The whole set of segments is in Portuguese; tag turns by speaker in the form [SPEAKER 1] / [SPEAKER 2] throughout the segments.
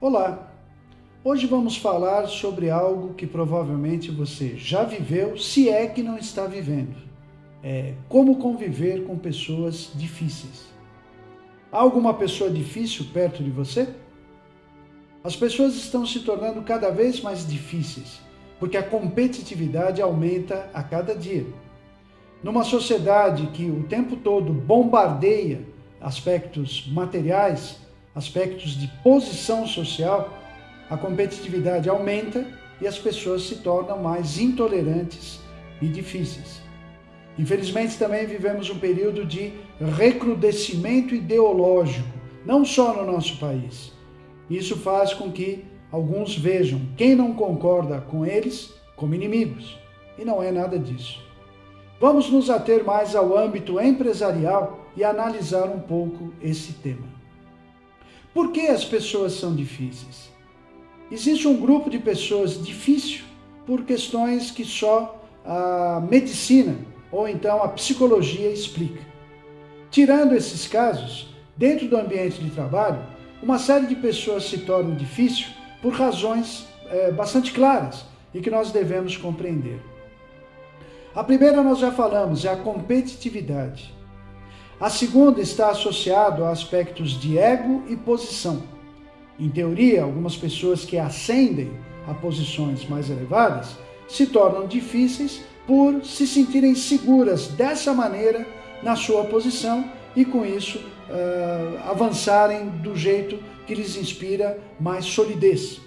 [SPEAKER 1] Olá! Hoje vamos falar sobre algo que provavelmente você já viveu, se é que não está vivendo. Como conviver com pessoas difíceis. Há alguma pessoa difícil perto de você? As pessoas estão se tornando cada vez mais difíceis, porque a competitividade aumenta a cada dia. Numa sociedade que o tempo todo bombardeia aspectos materiais, aspectos de posição social, a competitividade aumenta e as pessoas se tornam mais intolerantes e difíceis. Infelizmente, também vivemos um período de recrudescimento ideológico, não só no nosso país. Isso faz com que alguns vejam quem não concorda com eles como inimigos, e não é nada disso. Vamos nos ater mais ao âmbito empresarial e analisar um pouco esse tema. Por que as pessoas são difíceis? Existe um grupo de pessoas difícil por questões que só a medicina ou então a psicologia explica. Tirando esses casos, dentro do ambiente de trabalho, uma série de pessoas se tornam difícil por razões bastante claras e que nós devemos compreender. A primeira nós já falamos, é a competitividade. A segunda está associada a aspectos de ego e posição. Em teoria, algumas pessoas que ascendem a posições mais elevadas se tornam difíceis por se sentirem seguras dessa maneira na sua posição e com isso avançarem do jeito que lhes inspira mais solidez.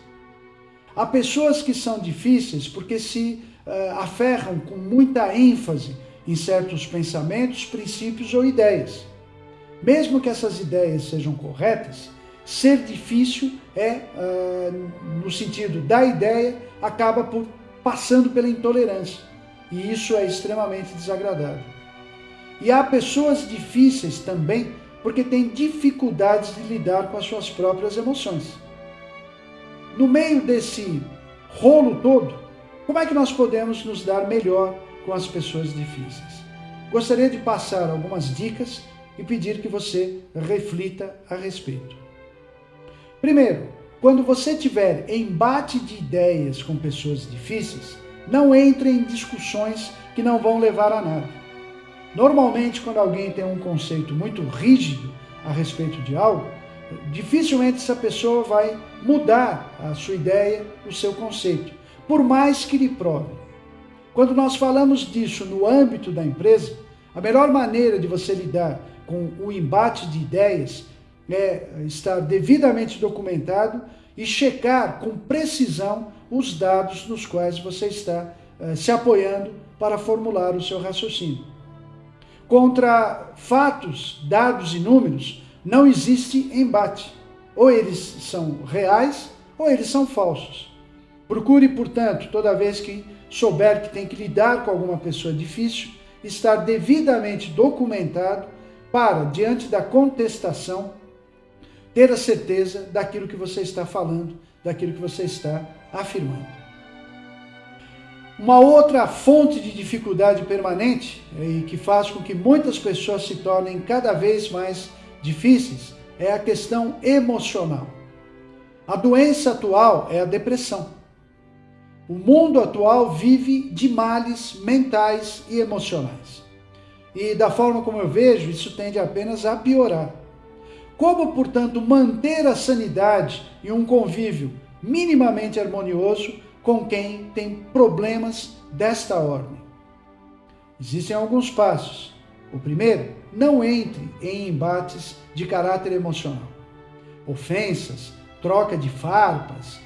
[SPEAKER 1] Há pessoas que são difíceis porque se aferram com muita ênfase em certos pensamentos, princípios ou ideias. Mesmo que essas ideias sejam corretas, ser difícil no sentido da ideia, acaba por passando pela intolerância. E isso é extremamente desagradável. E há pessoas difíceis também porque têm dificuldades de lidar com as suas próprias emoções. No meio desse rolo todo, como é que nós podemos nos dar melhor com as pessoas difíceis? Gostaria de passar algumas dicas e pedir que você reflita a respeito. Primeiro, quando você tiver embate de ideias com pessoas difíceis, não entre em discussões que não vão levar a nada. Normalmente, quando alguém tem um conceito muito rígido a respeito de algo, dificilmente essa pessoa vai mudar a sua ideia, o seu conceito, por mais que lhe prove. Quando nós falamos disso no âmbito da empresa, a melhor maneira de você lidar com o embate de ideias é estar devidamente documentado e checar com precisão os dados nos quais você está se apoiando para formular o seu raciocínio. Contra fatos, dados e números, não existe embate. Ou eles são reais ou eles são falsos. Procure, portanto, toda vez que souber que tem que lidar com alguma pessoa difícil, estar devidamente documentado para, diante da contestação, ter a certeza daquilo que você está falando, daquilo que você está afirmando. Uma outra fonte de dificuldade permanente e que faz com que muitas pessoas se tornem cada vez mais difíceis é a questão emocional. A doença atual é a depressão. O mundo atual vive de males mentais e emocionais. E da forma como eu vejo, isso tende apenas a piorar. Como, portanto, manter a sanidade e um convívio minimamente harmonioso com quem tem problemas desta ordem? Existem alguns passos. O primeiro, não entre em embates de caráter emocional. Ofensas, troca de farpas,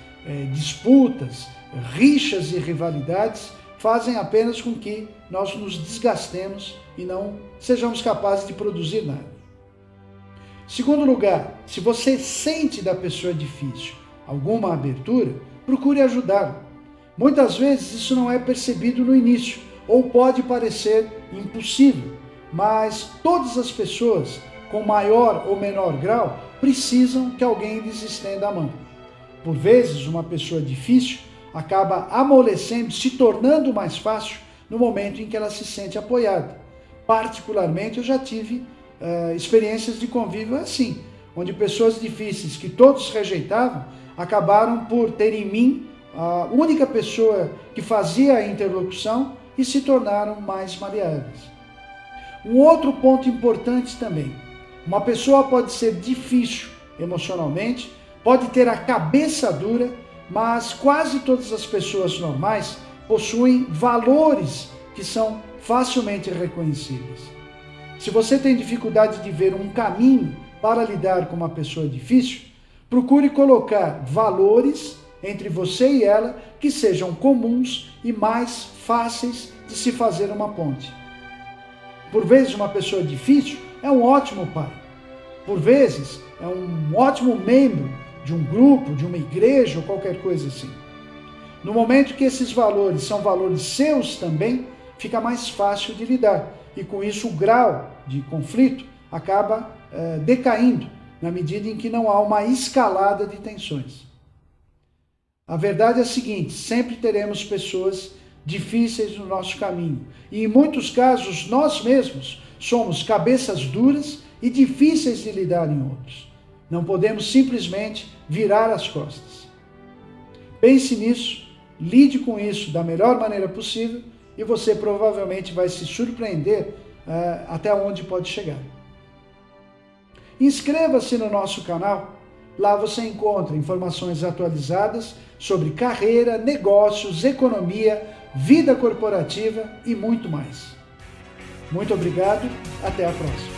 [SPEAKER 1] disputas, rixas e rivalidades fazem apenas com que nós nos desgastemos e não sejamos capazes de produzir nada. Segundo lugar, se você sente da pessoa difícil alguma abertura, procure ajudá-lo. Muitas vezes isso não é percebido no início, ou pode parecer impossível, mas todas as pessoas, com maior ou menor grau, precisam que alguém lhes estenda a mão. Por vezes, uma pessoa difícil acaba amolecendo, se tornando mais fácil no momento em que ela se sente apoiada. Particularmente, eu já tive experiências de convívio assim, onde pessoas difíceis que todos rejeitavam acabaram por ter em mim a única pessoa que fazia a interlocução e se tornaram mais maleáveis. Um outro ponto importante também: uma pessoa pode ser difícil emocionalmente, pode ter a cabeça dura, mas quase todas as pessoas normais possuem valores que são facilmente reconhecíveis. Se você tem dificuldade de ver um caminho para lidar com uma pessoa difícil, procure colocar valores entre você e ela que sejam comuns e mais fáceis de se fazer uma ponte. Por vezes, uma pessoa difícil é um ótimo pai. Por vezes, é um ótimo membro de um grupo, de uma igreja ou qualquer coisa assim. No momento que esses valores são valores seus também, fica mais fácil de lidar. E com isso o grau de conflito acaba decaindo, na medida em que não há uma escalada de tensões. A verdade é a seguinte: sempre teremos pessoas difíceis no nosso caminho. E em muitos casos nós mesmos somos cabeças duras e difíceis de lidar em outros. Não podemos simplesmente virar as costas. Pense nisso, lide com isso da melhor maneira possível e você provavelmente vai se surpreender até onde pode chegar. Inscreva-se no nosso canal. Lá você encontra informações atualizadas sobre carreira, negócios, economia, vida corporativa e muito mais. Muito obrigado, até a próxima.